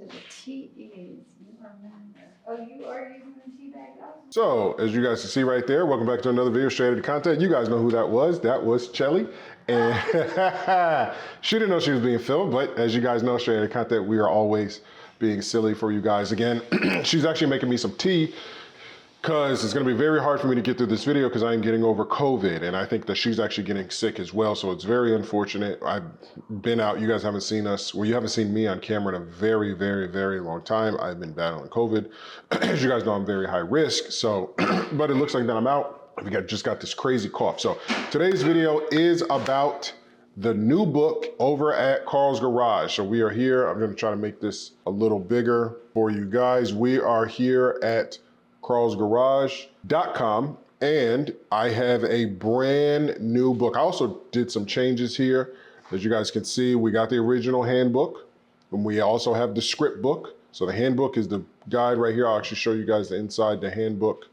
So the tea is, you remember. Oh, you are using the tea bag also? So, as you guys can see right there, welcome back to another video straight into content. You guys know who that was. That was Chelly. And she didn't know she was being filmed, but as you guys know, straight into content, we are always being silly for you guys. Again, she's actually making me some tea because it's going to be very hard for me to get through this video because I am getting over COVID, and I think that she's actually getting sick as well, so it's very unfortunate. I've been out, you guys haven't seen us, well, you haven't seen me on camera in a very, very, very long time. I've been battling COVID. As you guys know, I'm very high risk, so, but it looks like that I'm out. Just got this crazy cough. So today's video is about the new book over at Carl's Garage. So we are here, I'm going to try to make this a little bigger for you guys. We are here at carlsgarage.com, and I have a brand new book. I also did some changes here. As you guys can see, we got the original handbook, and we also have the script book. So the handbook is the guide right here. I'll actually show you guys the inside the handbook.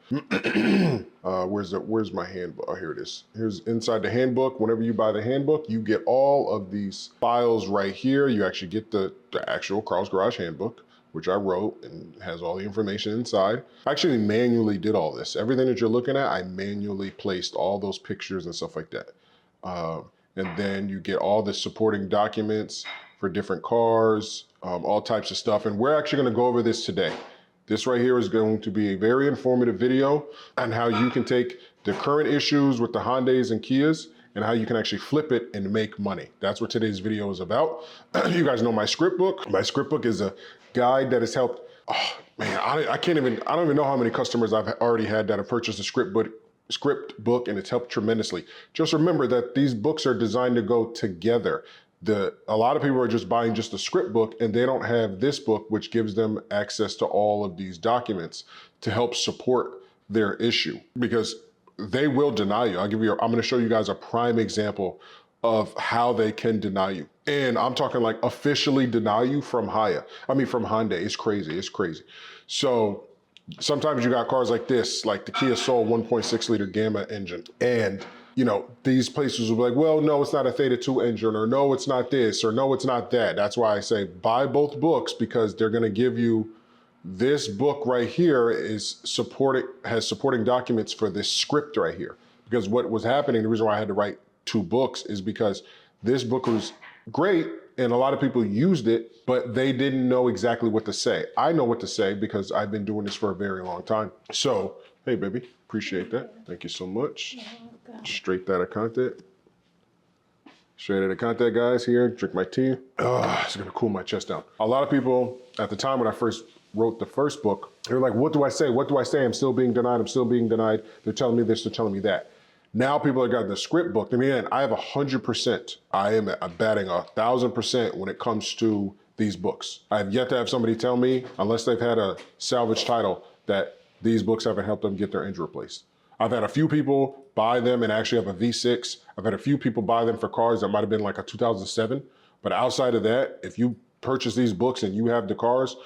Where's my handbook? Oh, here it is. Here's inside the handbook. Whenever you buy the handbook, you get all of these files right here. You actually get the actual Carl's Garage handbook, which I wrote and has all the information inside. I actually manually did all this. Everything that you're looking at, I manually placed all those pictures and stuff like that. And then you get all the supporting documents for different cars, all types of stuff. And we're actually gonna go over this today. This right here is going to be a very informative video on how you can take the current issues with the Hyundais and Kias and how you can actually flip it and make money. That's what today's video is about. You guys know my script book. My script book is a guide that has helped, oh man, I don't even know how many customers I've already had that have purchased a script book and it's helped tremendously. Just remember that these books are designed to go together. A lot of people are just buying just the script book and they don't have this book, which gives them access to all of these documents to help support their issue, because they will deny you. I'm gonna show you guys a prime example of how they can deny you. And I'm talking like officially deny you from Hyundai. It's crazy, it's crazy. So sometimes you got cars like this, like the Kia Soul 1.6 liter Gamma engine. And you know, these places will be like, well, no, it's not a Theta 2 engine, or no, it's not this, or no, it's not that. That's why I say buy both books, because they're gonna give you this book right here has supporting documents for this script right here. Because what was happening, the reason why I had to write two books is because this book was great and a lot of people used it, but they didn't know exactly what to say. I know what to say because I've been doing this for a very long time. So, hey baby, appreciate that. Thank you so much. Straight out of content. Straight out of content, guys, here, drink my tea. It's gonna cool my chest down. A lot of people at the time when I first wrote the first book, they were like, what do I say? What do I say? I'm still being denied. I'm still being denied. They're telling me this, they're telling me that. Now people have got the script book. I mean, I have 100%. I am batting 1,000% when it comes to these books. I have yet to have somebody tell me, unless they've had a salvage title, that these books haven't helped them get their engine replaced. I've had a few people buy them and actually have a V6. I've had a few people buy them for cars that might've been like a 2007. But outside of that, if you purchase these books and you have the cars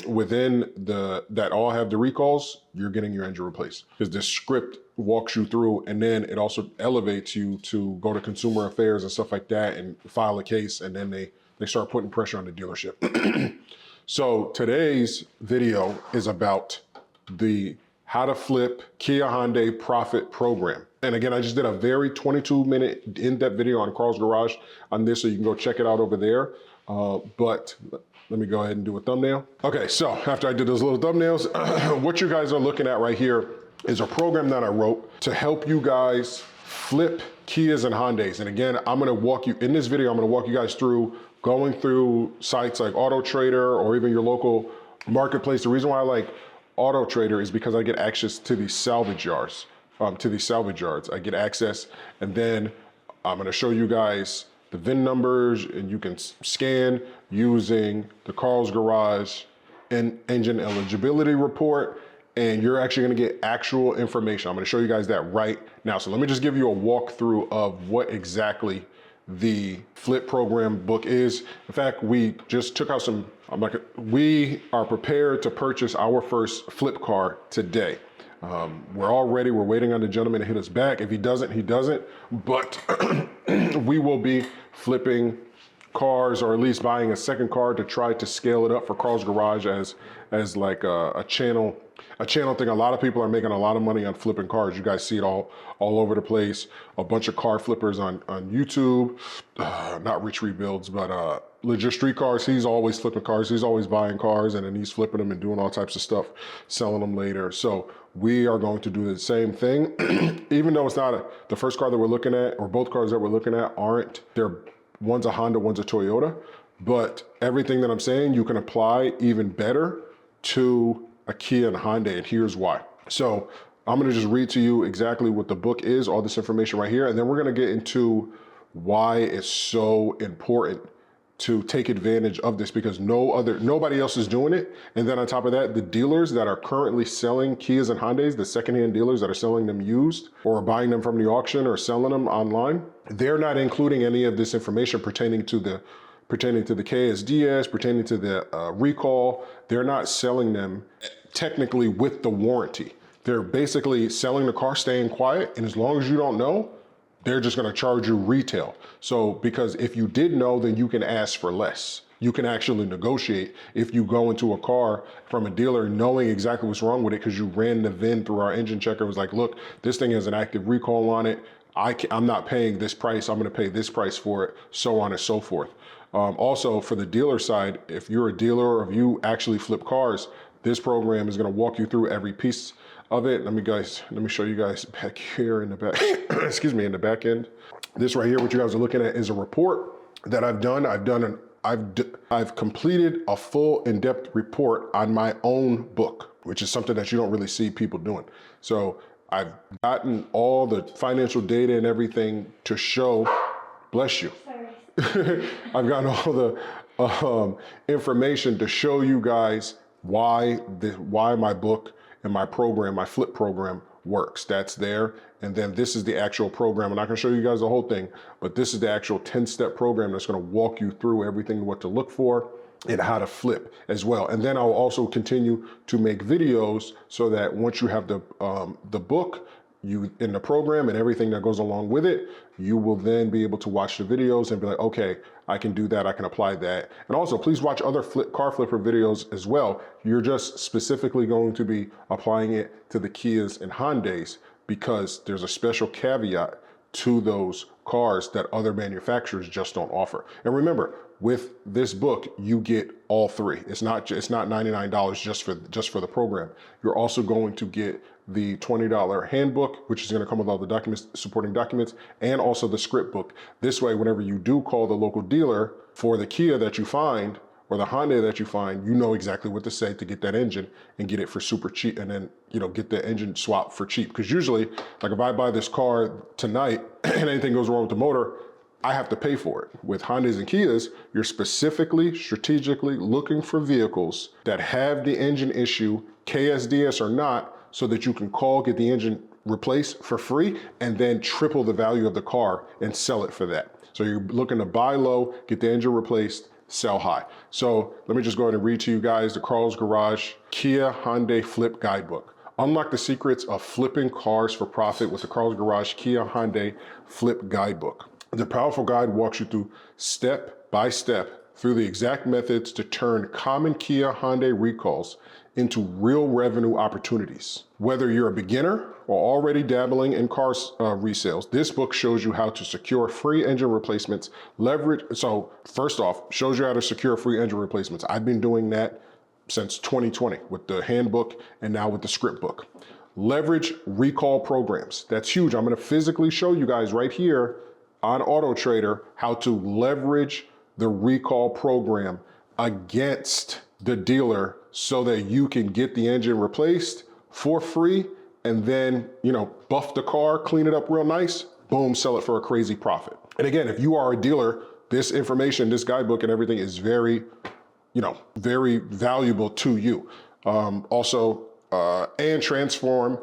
within that all have the recalls, you're getting your engine replaced. Because the script walks you through, and then it also elevates you to go to consumer affairs and stuff like that and file a case, and then they start putting pressure on the dealership. So today's video is about the how to flip Kia Hyundai profit program. And again, I just did a very 22-minute in-depth video on Carl's Garage on this, so you can go check it out over there. But let me go ahead and do a thumbnail. Okay, so after I did those little thumbnails, what you guys are looking at right here is a program that I wrote to help you guys flip Kias and Hyundais. And again, in this video, I'm gonna walk you guys through going through sites like AutoTrader or even your local marketplace. The reason why I like AutoTrader is because I get access to these salvage yards. I get access, and then I'm gonna show you guys the VIN numbers, and you can scan using the Carl's Garage and engine eligibility report, and you're actually gonna get actual information. I'm gonna show you guys that right now. So let me just give you a walkthrough of what exactly the flip program book is. In fact, we just took out we are prepared to purchase our first flip car today. We're waiting on the gentleman to hit us back. If he doesn't, he doesn't. But we will be flipping cars, or at least buying a second car to try to scale it up for Carl's Garage as like a channel thing. A lot of people are making a lot of money on flipping cars. You guys see it all over the place. A bunch of car flippers on YouTube, not Rich Rebuilds, but Legit Street Cars. He's always flipping cars. He's always buying cars, and then he's flipping them and doing all types of stuff, selling them later. So we are going to do the same thing. Even though it's not the first car that we're looking at, or both cars that we're looking at aren't, one's a Honda, one's a Toyota, but everything that I'm saying, you can apply even better to a Kia and Hyundai, and here's why. So I'm gonna just read to you exactly what the book is, all this information right here, and then we're gonna get into why it's so important to take advantage of this, because nobody else is doing it. And then on top of that, the dealers that are currently selling Kias and Hyundais, the secondhand dealers that are selling them used or buying them from the auction or selling them online, they're not including any of this information pertaining to the KSDS, pertaining to the recall. They're not selling them technically with the warranty. They're basically selling the car, staying quiet, and as long as you don't know, they're just gonna charge you retail. So, because if you did know, then you can ask for less. You can actually negotiate if you go into a car from a dealer knowing exactly what's wrong with it because you ran the VIN through our engine checker. It was like, look, this thing has an active recall on it. I'm not paying this price. I'm gonna pay this price for it, so on and so forth. Also, for the dealer side, if you're a dealer or if you actually flip cars, this program is gonna walk you through every piece of it. Let me show you guys back here in the back, excuse me, in the back end. This right here, what you guys are looking at, is a report that I've done. I've completed a full in-depth report on my own book, which is something that you don't really see people doing. So I've gotten all the financial data and everything to show, bless you. Sorry. I've gotten all the information to show you guys why my book and my program, my flip program, works. That's there. And then this is the actual program. I'm not gonna show you guys the whole thing, but this is the actual 10-step program that's gonna walk you through everything, what to look for and how to flip as well. And then I'll also continue to make videos so that once you have the book, you in the program and everything that goes along with it, you will then be able to watch the videos and be like, okay, I can do that, I can apply that. And also, please watch other car flipper videos as well. You're just specifically going to be applying it to the Kias and Hyundais because there's a special caveat to those cars that other manufacturers just don't offer. And remember, with this book, you get all three. It's not $99 just for the program. You're also going to get the $20 handbook, which is going to come with all the documents, supporting documents, and also the script book. This way, whenever you do call the local dealer for the Kia that you find or the Hyundai that you find, you know exactly what to say to get that engine and get it for super cheap, and then get the engine swap for cheap. Because usually, like if I buy this car tonight and anything goes wrong with the motor, I have to pay for it. With Hondas and Kias, you're strategically looking for vehicles that have the engine issue, KSDS or not, so that you can call, get the engine replaced for free, and then triple the value of the car and sell it for that. So you're looking to buy low, get the engine replaced, sell high. So let me just go ahead and read to you guys the Carl's Garage Kia Hyundai Flip Guidebook. Unlock the secrets of flipping cars for profit with the Carl's Garage Kia Hyundai Flip Guidebook. The powerful guide walks you through step by step through the exact methods to turn common Kia Hyundai recalls into real revenue opportunities. Whether you're a beginner or already dabbling in car resales, this book shows you how to secure free engine replacements. So first off, shows you how to secure free engine replacements. I've been doing that since 2020 with the handbook and now with the script book. Leverage recall programs. That's huge. I'm going to physically show you guys right here on AutoTrader how to leverage the recall program against the dealer so that you can get the engine replaced for free and then, buff the car, clean it up real nice, boom, sell it for a crazy profit. And again, if you are a dealer, this information, this guidebook and everything is very, very valuable to you. And transform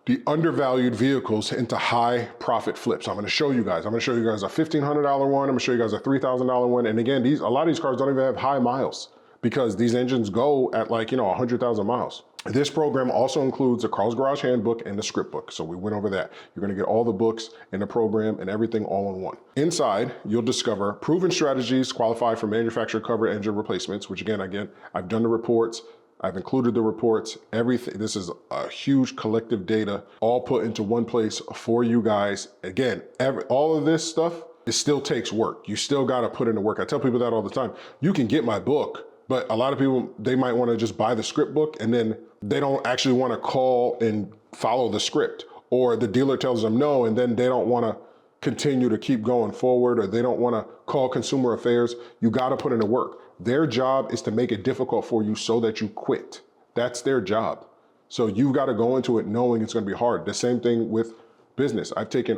the undervalued vehicles into high profit flips. I'm gonna show you guys. I'm gonna show you guys a $1,500 one. I'm gonna show you guys a $3,000 one. And again, a lot of these cars don't even have high miles because these engines go at 100,000 miles. This program also includes a Carl's Garage handbook and the script book. So we went over that. You're going to get all the books in the program and everything all in one. Inside, you'll discover proven strategies qualified for manufacturer covered engine replacements, which again, I've done the reports. I've included the reports, everything. This is a huge collective data all put into one place for you guys. Again, all of this stuff, it still takes work. You still got to put in the work. I tell people that all the time. You can get my book, but a lot of people, they might want to just buy the script book and then they don't actually want to call and follow the script, or the dealer tells them no, and then they don't want to continue to keep going forward, or they don't want to call consumer affairs. You got to put in the work. Their job is to make it difficult for you so that you quit. That's their job. So you've got to go into it knowing it's going to be hard. The same thing with business. I've taken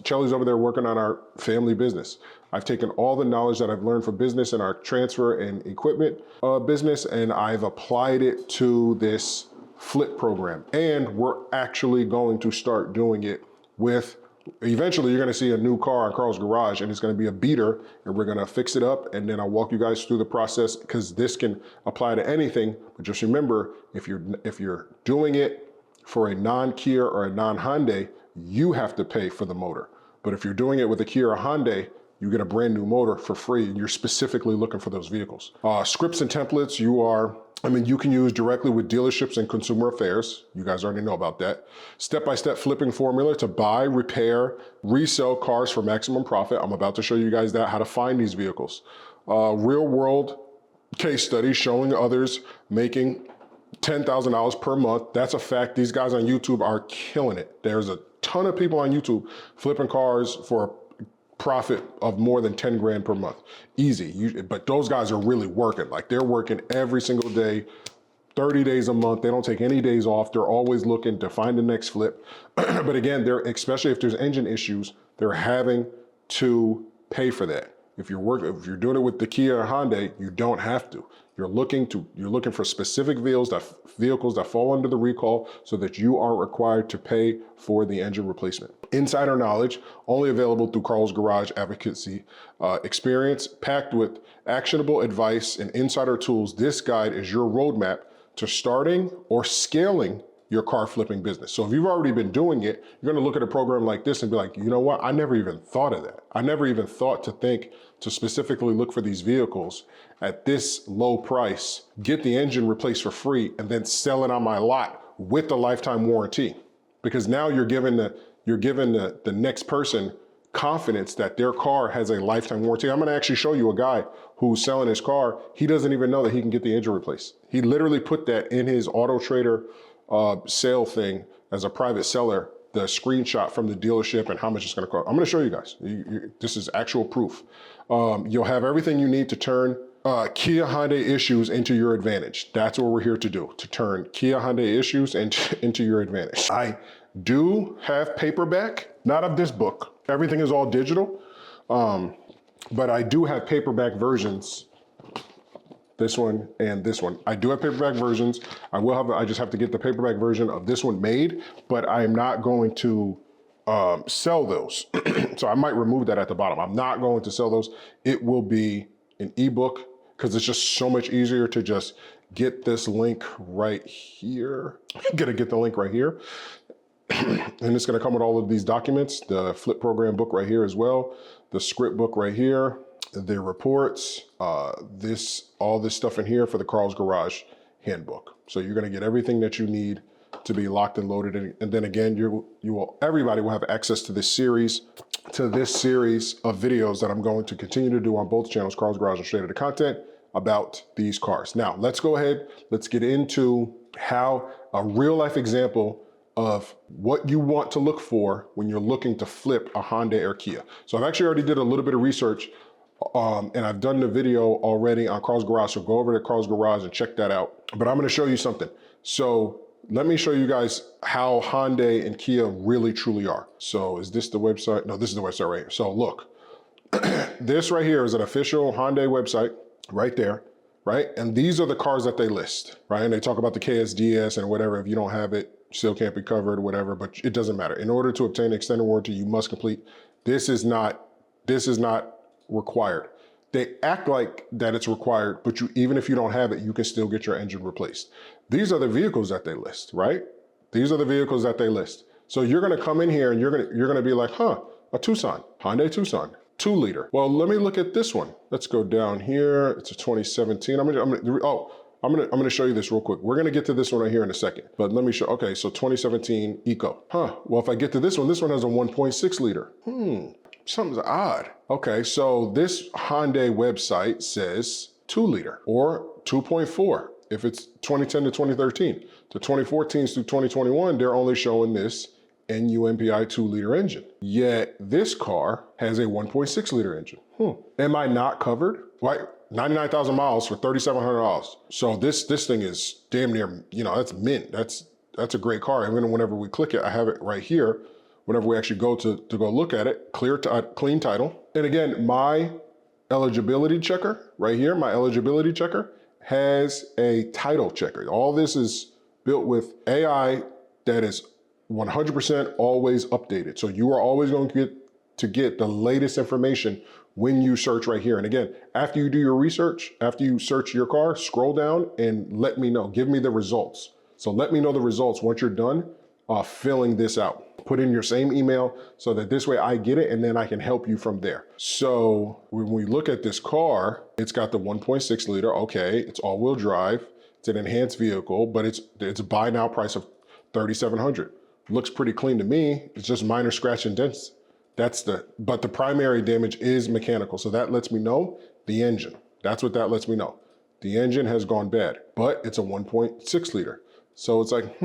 Chelly's over there working on our family business. I've taken all the knowledge that I've learned for business and our transfer and equipment business, and I've applied it to this flip program. And we're actually going to start doing it with, eventually you're gonna see a new car in Carl's Garage, and it's gonna be a beater, and we're gonna fix it up, and then I'll walk you guys through the process, because this can apply to anything. But just remember, if you're doing it for a non-Kia or a non-Hyundai, you have to pay for the motor. But if you're doing it with a Kia or Hyundai, you get a brand new motor for free, and you're specifically looking for those vehicles. Scripts and templates, you can use directly with dealerships and consumer affairs. You guys already know about that. Step-by-step flipping formula to buy, repair, resell cars for maximum profit. I'm about to show you guys how to find these vehicles. Real world case studies showing others making $10,000 per month. That's a fact. These guys on YouTube are killing it. There's a ton of people on YouTube flipping cars for a profit of more than 10 grand per month. Easy. But those guys are really working. Like, they're working every single day, 30 days a month. They don't take any days off. They're always looking to find the next flip. But again, especially if there's engine issues, they're having to pay for that. If you're doing it with the Kia or Hyundai, you don't have to. You're looking for specific vehicles that fall under the recall, so that you are required to pay for the engine replacement. Insider knowledge, only available through Carl's Garage advocacy experience, packed with actionable advice and insider tools. This guide is your roadmap to starting or scaling your car flipping business. So if you've already been doing it, you're gonna look at a program like this and be like, you know what? I never even thought of that. I never even thought to specifically look for these vehicles at this low price, get the engine replaced for free, and then sell it on my lot with the lifetime warranty. Because now you're giving the next person confidence that their car has a lifetime warranty. I'm gonna actually show you a guy who's selling his car. He doesn't even know that he can get the engine replaced. He literally put that in his AutoTrader sale thing as a private seller, the screenshot from the dealership and how much it's gonna cost. I'm gonna show you guys. This is actual proof. You'll have everything you need to turn Kia Hyundai issues into your advantage. That's what we're here to do, to turn Kia Hyundai issues into your advantage. I do have paperback, not of this book. Everything is all digital, but I do have paperback versions. This one and this one. I do have paperback versions. I just have to get the paperback version of this one made, but I am not going to sell those. So I might remove that at the bottom. I'm not going to sell those. It will be an ebook, because it's just so much easier to just get this link right here. I'm gonna get the link right here. And it's gonna come with all of these documents, the flip program book right here as well, the script book right here, the reports, all this stuff in here for the Carl's Garage handbook. So you're gonna get everything that you need to be locked and loaded. And then again, everybody will have access to this series of videos that I'm going to continue to do on both channels, Carl's Garage and Straight Outta Content, about these cars. Now, let's go ahead, let's get into how a real life example of what you want to look for when you're looking to flip a Hyundai or Kia. So I've actually already did a little bit of research, and I've done the video already on Carl's Garage, so go over to Carl's Garage and check that out. But I'm gonna show you something. So let me show you guys how Hyundai and Kia really truly are. So is this the website? No, this is the website right here. So look, this right here is an official Hyundai website right there, right? And these are the cars that they list, right? And they talk about the KSDS and whatever. If you don't have it, still can't be covered, whatever, but it doesn't matter. In order to obtain extended warranty, you must complete. This is not required. They act like that it's required, but even if you don't have it, you can still get your engine replaced. These are the vehicles that they list, right? These are the vehicles that they list. So you're gonna come in here and you're gonna be like, huh, a Tucson, Hyundai Tucson, 2-liter. Well, let me look at this one. Let's go down here. It's a 2017. I'm gonna show you this real quick. We're gonna get to this one right here in a second, but let me show. Okay, so 2017 Eco. Huh. Well, if I get to this one has a 1.6 liter. Something's odd. Okay, so this Hyundai website says 2-liter or 2.4 if it's 2010 to 2013. The 2014s through 2021, they're only showing this NUMPI 2-liter engine. Yet this car has a 1.6 liter engine. Am I not covered? Right? 99,000 miles for $3,700. So this thing is damn near, that's mint. That's a great car. And then whenever we click it, I have it right here. Whenever we actually go to go look at it, clean title. And again, my eligibility checker right here, my eligibility checker has a title checker. All this is built with AI that is 100% always updated. So you are always going to get the latest information when you search right here. And again, after you do your research, after you search your car, scroll down and let me know, give me the results. So let me know the results once you're done filling this out. Put in your same email so that this way I get it and then I can help you from there. So when we look at this car, it's got the 1.6 liter. Okay, it's all-wheel drive. It's an enhanced vehicle, but it's a buy now price of $3,700. Looks pretty clean to me. It's just minor scratch and dents. But the primary damage is mechanical. So that lets me know the engine. That's what that lets me know. The engine has gone bad, but it's a 1.6 liter. So it's like,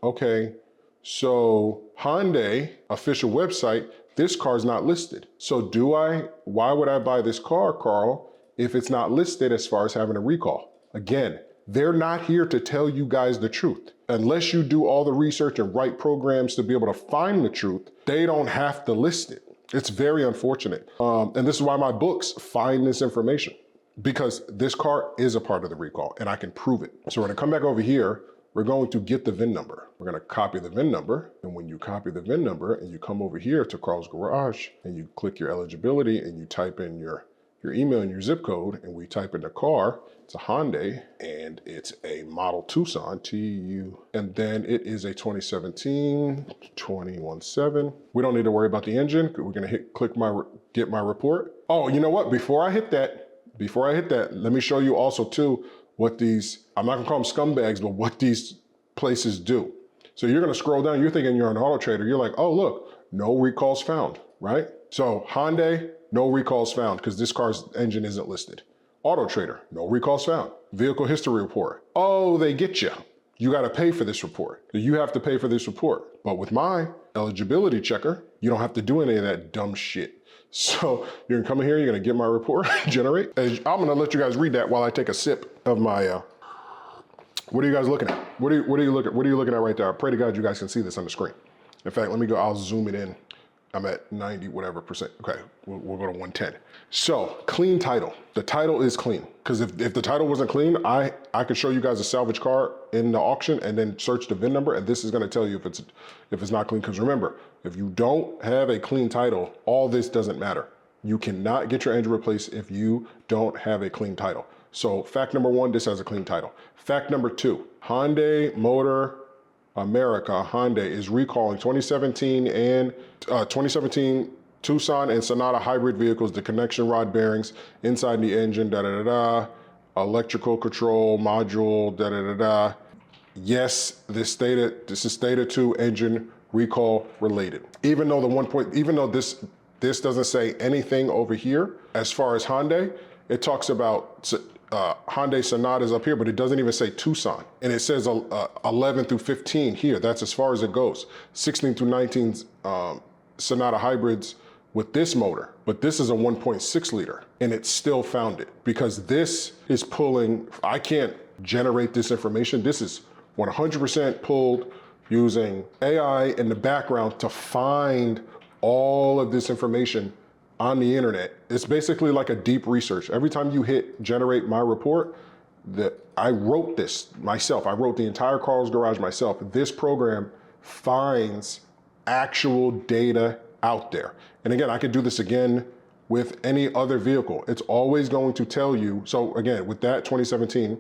okay. So Hyundai official website, this car's not listed. So why would I buy this car, Carl, if it's not listed as far as having a recall? Again, they're not here to tell you guys the truth. Unless you do all the research and write programs to be able to find the truth, they don't have to list it. It's very unfortunate. And this is why my books find this information, because this car is a part of the recall and I can prove it. So we're gonna come back over here. We're going to get the VIN number. We're gonna copy the VIN number. And when you copy the VIN number and you come over here to Carl's Garage and you click your eligibility and you type in your email and your zip code and we type in the car, it's a Hyundai and it's a model Tucson, TU, and then it is a 2017 217. We don't need to worry about the engine. We're gonna get my report. Oh, you know what? Before I hit that, let me show you also too what these, I'm not gonna call them scumbags, but what these places do. So you're gonna scroll down, you're thinking you're an AutoTrader, you're like, oh look, no recalls found, right? So Hyundai, no recalls found because this car's engine isn't listed. AutoTrader, no recalls found. Vehicle history report. Oh, they get you. You gotta pay for this report. You have to pay for this report. But with my eligibility checker, you don't have to do any of that dumb shit. So you're gonna come in here, you're gonna get my report, generate. I'm gonna let you guys read that while I take a sip of my, what are you guys looking at? What are you looking at right there? I pray to God you guys can see this on the screen. In fact, let me go, I'll zoom it in. I'm at 90 whatever percent. Okay, we'll go to 110. So clean title. The title is clean. Because if the title wasn't clean, I could show you guys a salvage car in the auction and then search the VIN number, and this is gonna tell you if it's not clean. Because remember, if you don't have a clean title, all this doesn't matter. You cannot get your engine replaced if you don't have a clean title. So fact number one, this has a clean title. Fact number two, Hyundai Motor America, Hyundai is recalling 2017 Tucson and Sonata hybrid vehicles, the connection rod bearings inside the engine, electrical control module, Yes, this is stated to engine recall related. Even though this doesn't say anything over here as far as Hyundai, it talks about Hyundai Sonatas up here, but it doesn't even say Tucson. And it says 11 through 15 here. That's as far as it goes. 16 through 19 Sonata hybrids with this motor, but this is a 1.6 liter and it still found it because this is pulling, I can't generate this information. This is 100% pulled using AI in the background to find all of this information on the internet. It's basically like a deep research. Every time you hit generate my report, I wrote this myself. I wrote the entire Carl's Garage myself. This program finds actual data out there. And again, I could do this again with any other vehicle. It's always going to tell you. So again, with that 2017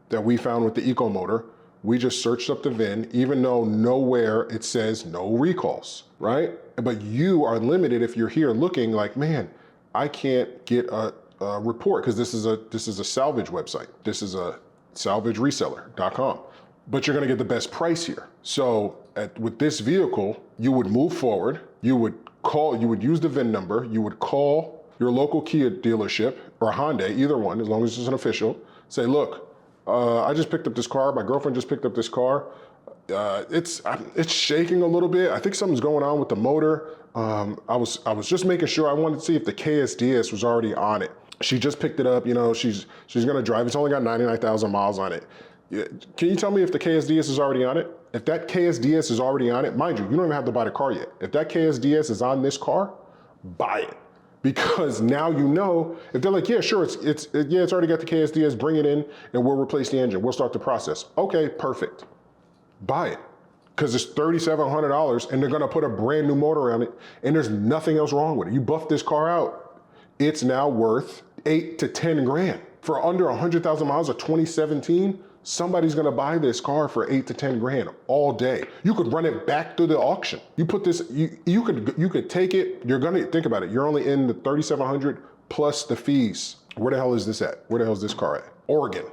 that we found with the Eco Motor, we just searched up the VIN, even though nowhere it says no recalls, right? But you are limited if you're here looking like, man, I can't get a report because this is a salvage website. This is a salvagereseller.com. But you're gonna get the best price here. So with this vehicle, you would move forward, you would use the VIN number, you would call your local Kia dealership or Hyundai, either one, as long as it's an official, say, look, I just picked up this car, my girlfriend just picked up this car. It's shaking a little bit. I think something's going on with the motor. I was just making sure. I wanted to see if the KSDS was already on it. She just picked it up, you know, she's gonna drive. It's only got 99,000 miles on it. Can you tell me if the KSDS is already on it? If that KSDS is already on it, mind you, you don't even have to buy the car yet. If that KSDS is on this car, buy it. Because now you know, if they're like, yeah, sure, it's already got the KSDS, bring it in and we'll replace the engine. We'll start the process. Okay, perfect. Buy it. Because it's $3,700 and they're gonna put a brand new motor on it and there's nothing else wrong with it. You buff this car out, it's now worth 8 to 10 grand. For under 100,000 miles of 2017, somebody's gonna buy this car for 8 to 10 grand all day. You could run it back through the auction. You put this, you could take it, you're gonna, think about it, you're only in the 3,700 plus the fees. Where the hell is this at? Where the hell is this car at? Oregon.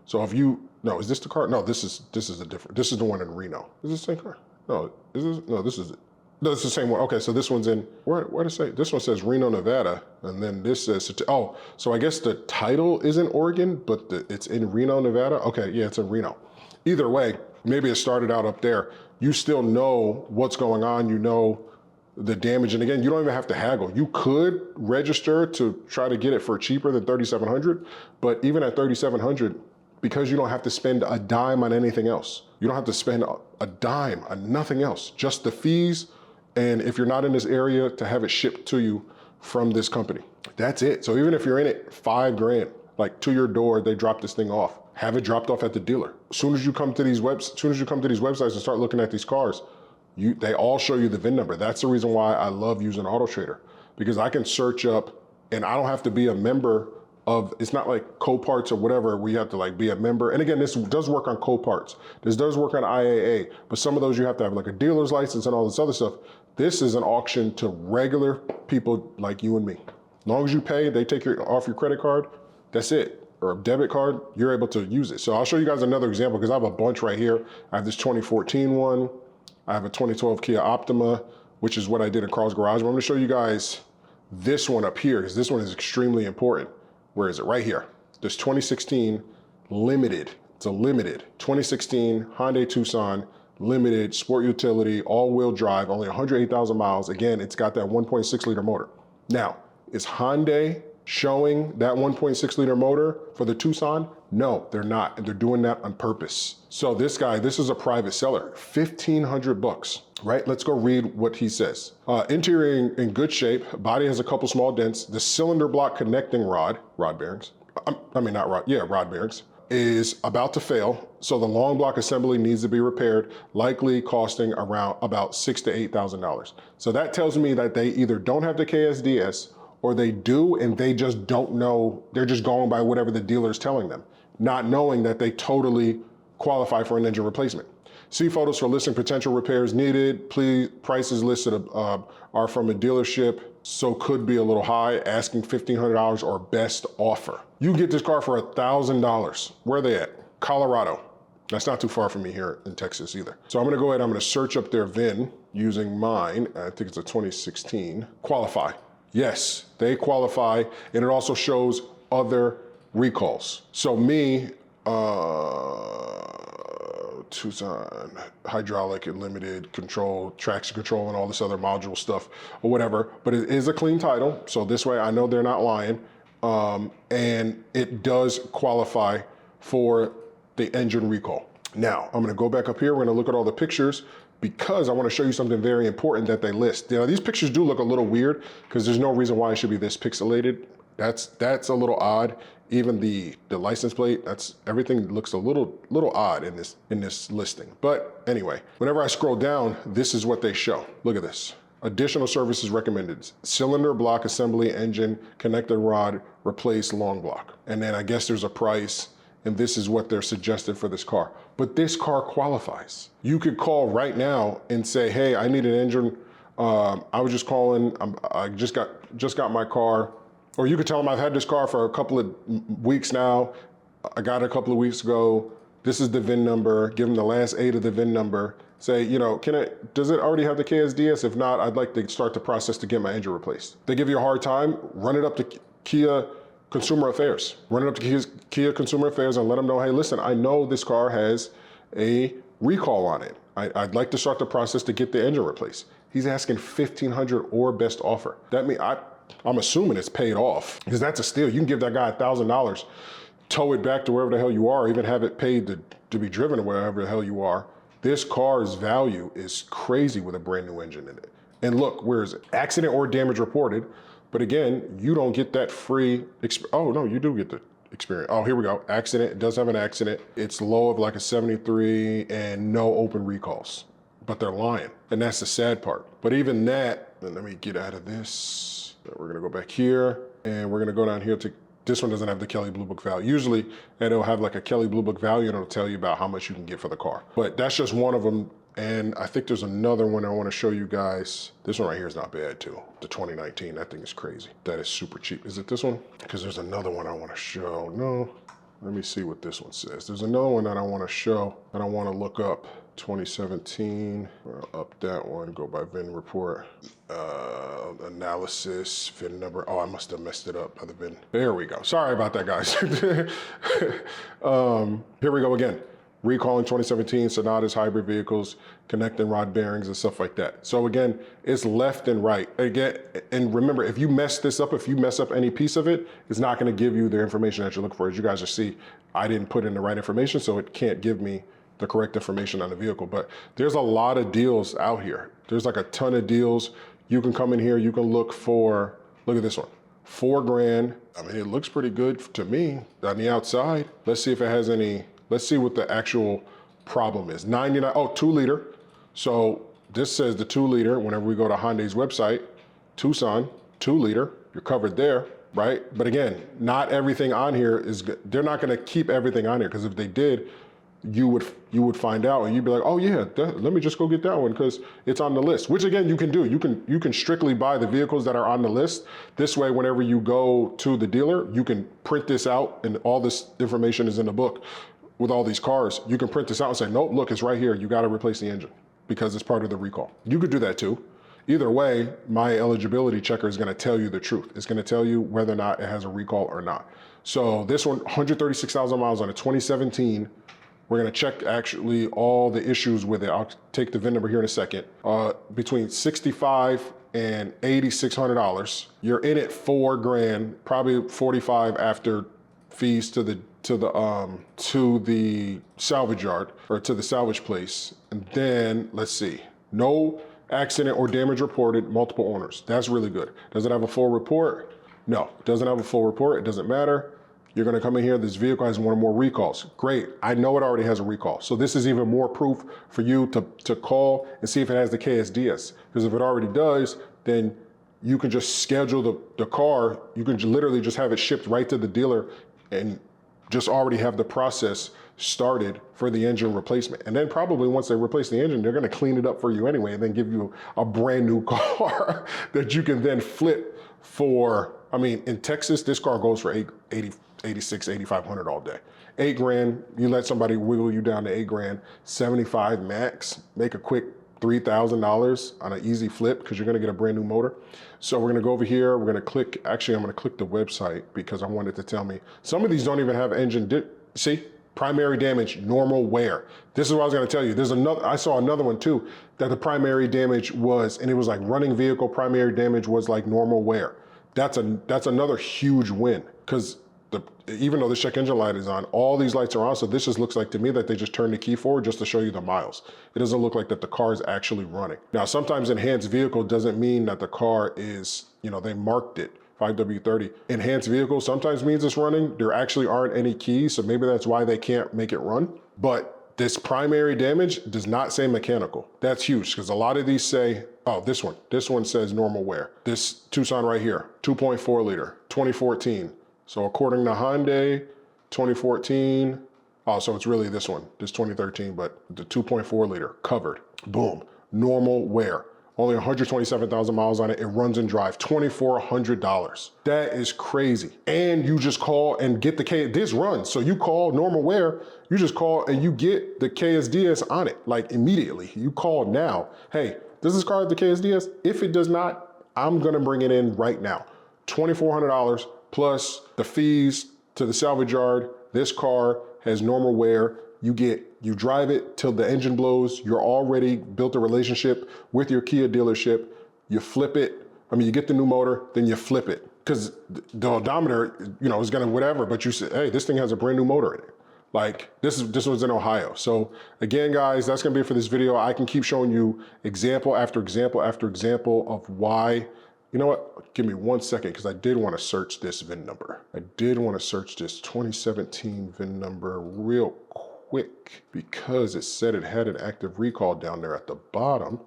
So if you, no, is this the car? No, this is a different, this is the one in Reno. Is this the same car? No, this is it. No, it's the same one. Okay, so this one's in, where does it say? This one says Reno, Nevada, and then this says, oh, so I guess the title is in Oregon, but it's in Reno, Nevada? Okay, yeah, it's in Reno. Either way, maybe it started out up there. You still know what's going on, you know the damage, and again, you don't even have to haggle. You could register to try to get it for cheaper than $3,700, but even at $3,700, because you don't have to spend a dime on anything else. You don't have to spend a dime on nothing else, just the fees, and if you're not in this area, to have it shipped to you from this company. That's it. So even if you're in it, 5 grand, like to your door, they drop this thing off. Have it dropped off at the dealer. As soon as you come to these websites and start looking at these cars, they all show you the VIN number. That's the reason why I love using AutoTrader, because I can search up and I don't have to be a member of, it's not like Coparts or whatever where you have to like be a member. And again, this does work on Coparts. This does work on IAA, but some of those you have to have like a dealer's license and all this other stuff. This is an auction to regular people like you and me. As long as you pay, they take off your credit card, that's it. Or a debit card, you're able to use it. So I'll show you guys another example because I have a bunch right here. I have this 2014 one. I have a 2012 Kia Optima, which is what I did in Carl's Garage. But I'm gonna show you guys this one up here because this one is extremely important. Where is it? Right here. This 2016 limited. It's a limited 2016 Hyundai Tucson limited sport utility, all-wheel drive, only 108,000 miles. Again, it's got that 1.6 liter motor. Now, is Hyundai showing that 1.6 liter motor for the Tucson? No, they're not, and they're doing that on purpose. So this guy, this is a private seller, 1,500 bucks, right? Let's go read what he says. Interior in good shape, body has a couple small dents, the cylinder block connecting rod bearings, rod bearings, is about to fail, so the long block assembly needs to be repaired, likely costing around about $6,000 to $8,000. So that tells me that they either don't have the KSDS or they do and they just don't know, they're just going by whatever the dealer is telling them, not knowing that they totally qualify for an engine replacement. See photos for listing potential repairs needed. Please, prices listed are from a dealership, so could be a little high, asking $1,500 or best offer. You get this car for $1,000. Where are they at? Colorado. That's not too far from me here in Texas either. So I'm gonna go ahead, I'm gonna search up their VIN using mine. I think it's a 2016. Qualify. Yes, they qualify, and it also shows other recalls. So me, Tucson, hydraulic and limited control, traction control, and all this other module stuff or whatever, but it is a clean title. So this way I know they're not lying. And it does qualify for the engine recall. Now, I'm gonna go back up here. We're gonna look at all the pictures because I wanna show you something very important that they list. Now, these pictures do look a little weird because there's no reason why it should be this pixelated. That's a little odd. Even the license plate, everything looks a little odd in this listing. But anyway, whenever I scroll down, this is what they show. Look at this. Additional services recommended: cylinder block assembly, engine, connector rod, replace long block. And then I guess there's a price, and this is what they're suggested for this car. But this car qualifies. You could call right now and say, hey, I need an engine. I was just calling, I just got my car. Or you could tell them I've had this car for a couple of weeks now. I got it a couple of weeks ago. This is the VIN number. Give them the last 8 of the VIN number. Say, does it already have the KSDS? If not, I'd like to start the process to get my engine replaced. They give you a hard time, run it up to Kia Consumer Affairs. Run it up to Kia Consumer Affairs and let them know, hey, listen, I know this car has a recall on it. I'd like to start the process to get the engine replaced. He's asking $1,500 or best offer. That means I'm assuming it's paid off, because that's a steal. You can give that guy $1,000, tow it back to wherever the hell you are, even have it paid to be driven to wherever the hell you are. This car's value is crazy with a brand new engine in it. And look, where is it? Accident or damage reported. But again, you don't get that free, oh no, you do get the experience. Oh, here we go. Accident, it does have an accident. It's low of like a 73 and no open recalls, but they're lying. And that's the sad part. But even that, let me get out of this. We're gonna go back here and we're gonna go down here to, this one doesn't have the Kelley Blue Book value. Usually it'll have like a Kelley Blue Book value and it'll tell you about how much you can get for the car. But that's just one of them. And I think there's another one I want to show you guys. This one right here is not bad too. The 2019, that thing is crazy. That is super cheap. Is it this one? Because there's another one I want to show. No, let me see what this one says. There's another one that I want to show that I want to look up. 2017, I'll up that one, go by VIN report, analysis, VIN number. Oh, I must have messed it up by the VIN. There we go. Sorry about that, guys. Here we go again. Recalling 2017 Sonatas hybrid vehicles, connecting rod bearings and stuff like that. So again, it's left and right. Again, and remember, if you mess this up, if you mess up any piece of it, it's not gonna give you the information that you're looking for. As you guys will see, I didn't put in the right information, so it can't give me the correct information on the vehicle. But there's a lot of deals out here. There's like a ton of deals. You can come in here, you can look for, look at this one, $4,000. I mean, it looks pretty good to me on the outside. Let's see if it has any, let's see what the actual problem is. 99, oh, 2 liter. So this says the 2 liter, whenever we go to Hyundai's website, Tucson, 2 liter, you're covered there, right? But again, not everything on here is good. They're not gonna keep everything on here, because if they did, you would find out and you'd be like, oh yeah, let me just go get that one because it's on the list, which again, you can do. You can strictly buy the vehicles that are on the list. This way, whenever you go to the dealer, you can print this out and all this information is in the book with all these cars. You can print this out and say, nope, look, it's right here. You got to replace the engine because it's part of the recall. You could do that too. Either way, my eligibility checker is going to tell you the truth. It's going to tell you whether or not it has a recall or not. So this one, 136,000 miles on a 2017. We're gonna check actually all the issues with it. I'll take the VIN number here in a second. Between $65 and $8,600. You're in it $4,000, probably 45 after fees to the salvage yard or to the salvage place. And then let's see, no accident or damage reported, multiple owners. That's really good. Does it have a full report? No, it doesn't have a full report. It doesn't matter. You're gonna come in here, this vehicle has one or more recalls. Great, I know it already has a recall. So this is even more proof for you to call and see if it has the KSDS. Because if it already does, then you can just schedule the car, you can literally just have it shipped right to the dealer and just already have the process started for the engine replacement. And then probably once they replace the engine, they're gonna clean it up for you anyway and then give you a brand new car that you can then flip for, I mean, in Texas, this car goes for $8,500 all day. $8,000, you let somebody wiggle you down to $8,000, 75 max, make a quick $3,000 on an easy flip because you're gonna get a brand new motor. So we're gonna go over here, we're gonna click, actually I'm gonna click the website because I wanted to tell me, some of these don't even have engine, see? Primary damage, normal wear. This is what I was gonna tell you. There's another, I saw another one too, that the primary damage was, and it was like running vehicle primary damage was like normal wear. That's another huge win because even though the check engine light is on, all these lights are on, so this just looks like to me that they just turned the key forward just to show you the miles. It doesn't look like that the car is actually running. Now, sometimes enhanced vehicle doesn't mean that the car is, they marked it, 5W30. Enhanced vehicle sometimes means it's running. There actually aren't any keys, so maybe that's why they can't make it run. But this primary damage does not say mechanical. That's huge, because a lot of these say, Oh, this one says normal wear. This Tucson right here, 2.4 liter, 2014. So according to Hyundai, 2014, oh, so it's really this one, this 2013, but the 2.4 liter covered. Boom, normal wear. Only 127,000 miles on it. It runs and drives, $2,400. That is crazy. And you just call and get this runs. So you call normal wear, you just call and you get the KSDS on it, like immediately. You call now, hey, does this car have the KSDS? If it does not, I'm gonna bring it in right now. $2,400 plus the fees to the salvage yard. This car has normal wear. You drive it till the engine blows. You're already built a relationship with your Kia dealership. You flip it. I mean, you get the new motor, then you flip it. Because the odometer, is gonna whatever, but you say, hey, this thing has a brand new motor in it. Like this was in Ohio. So again, guys, that's gonna be it for this video. I can keep showing you example after example after example of why. You know what? Give me 1 second, because I did want to search this VIN number. I did want to search this 2017 VIN number real quick, because it said it had an active recall down there at the bottom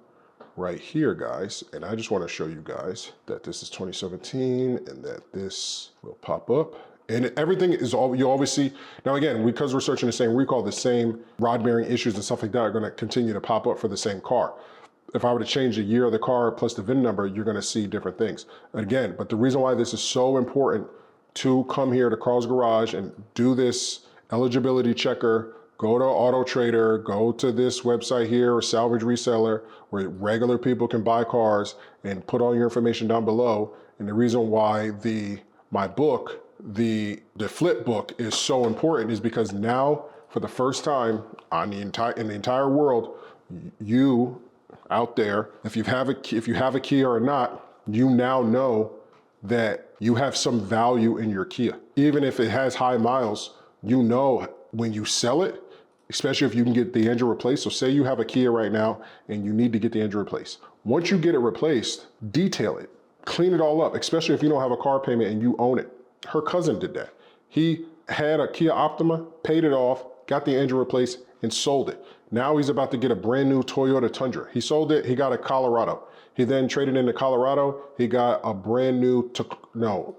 right here, guys. And I just want to show you guys that this is 2017 and that this will pop up. And everything is all, you always see. Now again, because we're searching the same recall, the same rod bearing issues and stuff like that are going to continue to pop up for the same car. If I were to change the year of the car plus the VIN number, you're going to see different things. Again, but the reason why this is so important to come here to Carl's Garage and do this eligibility checker, go to AutoTrader, go to this website here, or Salvage Reseller, where regular people can buy cars, and put all your information down below. And the reason why my book, the flip book, is so important is because now, for the first time in the entire world, you out there, if you have a Kia or not, you now know that you have some value in your Kia. Even if it has high miles, when you sell it, especially if you can get the engine replaced. So say you have a Kia right now and you need to get the engine replaced. Once you get it replaced, detail it, clean it all up, especially if you don't have a car payment and you own it. Her cousin did that. He had a Kia Optima, paid it off, got the engine replaced, and sold it. Now he's about to get a brand new Toyota Tundra. He sold it, he got a Colorado. He then traded into Colorado, he got a brand new,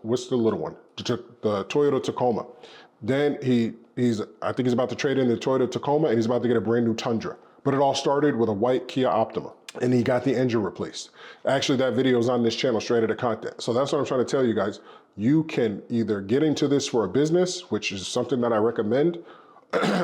what's the little one? The Toyota Tacoma. Then I think he's about to trade in the Toyota Tacoma, and he's about to get a brand new Tundra. But it all started with a white Kia Optima, and he got the engine replaced. Actually, that video is on this channel, straight out of content. So that's what I'm trying to tell you guys. You can either get into this for a business, which is something that I recommend,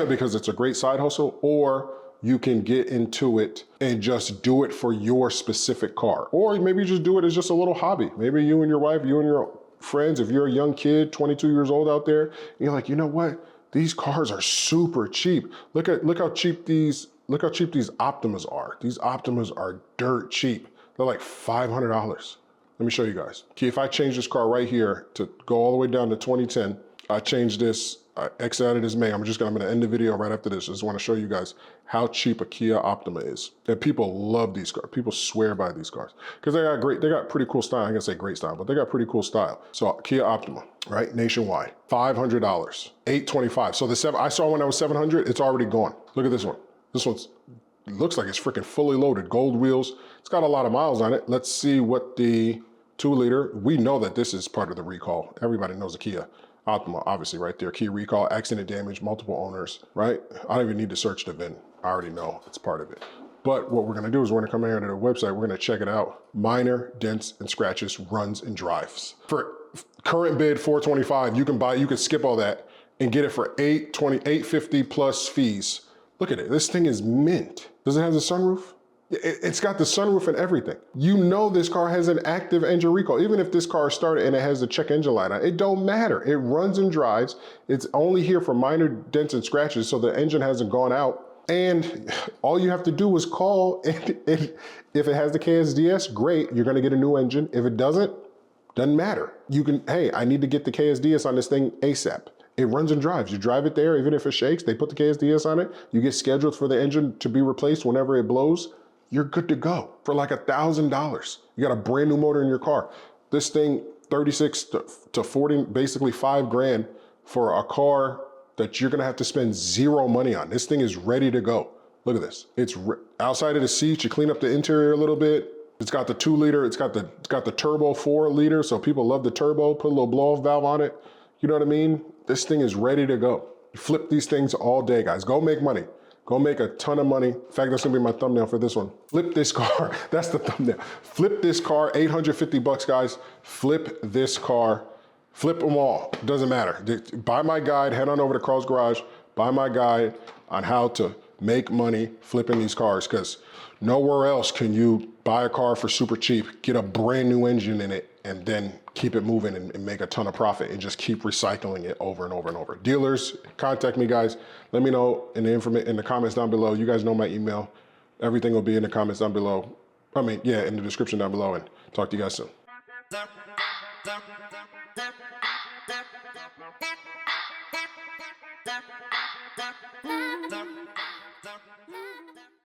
because it's a great side hustle, or you can get into it and just do it for your specific car. Or maybe you just do it as just a little hobby. Maybe you and your wife, you and your friends, if you're a young kid, 22 years old out there, and you're like, you know what? These cars are super cheap. Look how cheap these Optimas are. These Optimas are dirt cheap. They're like $500. Let me show you guys. Okay, if I change this car right here to go all the way down to 2010, I changed this, I exited as May. I'm gonna end the video right after this. I just wanna show you guys how cheap a Kia Optima is. And people love these cars. People swear by these cars because they got pretty cool style. I'm gonna say great style, but they got pretty cool style. So Kia Optima, right? Nationwide, $500, $825. So I saw one that was $700, it's already gone. Look at this one. This one's looks like it's freaking fully loaded, gold wheels. It's got a lot of miles on it. Let's see what the 2 liter, we know that this is part of the recall. Everybody knows the Kia Optima, obviously right there. Kia recall, accident damage, multiple owners, right? I don't even need to search the VIN. I already know it's part of it. But what we're gonna do is we're gonna come here to the website, we're gonna check it out. Minor dents and scratches, runs and drives. For current bid, $425, you can skip all that and get it for $850 plus fees. Look at it, this thing is mint. Does it have the sunroof? It's got the sunroof and everything. You know this car has an active engine recall. Even if this car started and it has the check engine light on, it don't matter. It runs and drives. It's only here for minor dents and scratches, so the engine hasn't gone out. And all you have to do is call, and if it has the KSDS, great, you're gonna get a new engine. If it doesn't matter. You can, hey, I need to get the KSDS on this thing ASAP. It runs and drives. You drive it there, even if it shakes, they put the KSDS on it. You get scheduled for the engine to be replaced whenever it blows. You're good to go for like $1,000. You got a brand new motor in your car. This thing, 36 to 40, basically $5,000 for a car that you're gonna have to spend zero money on. This thing is ready to go. Look at this. It's outside of the seats, you clean up the interior a little bit, It's got the 2 liter. It's got the turbo 4 liter. So people love the turbo. Put a little blow off valve on it. You know what I mean? This thing is ready to go. Flip these things all day, guys. Go make money. Go make a ton of money. In fact, that's gonna be my thumbnail for this one. Flip this car. That's the thumbnail. Flip this car. 850 bucks, guys. Flip this car. Flip them all. Doesn't matter. Buy my guide. Head on over to Carl's Garage. Buy my guide on how to make money flipping these cars, because nowhere else can you buy a car for super cheap, get a brand new engine in it, and then keep it moving and make a ton of profit and just keep recycling it over and over and over. Dealers, contact me, guys. Let me know in the comments down below. You guys know my email. Everything will be in the comments down below. I mean, yeah, in the description down below, and talk to you guys soon.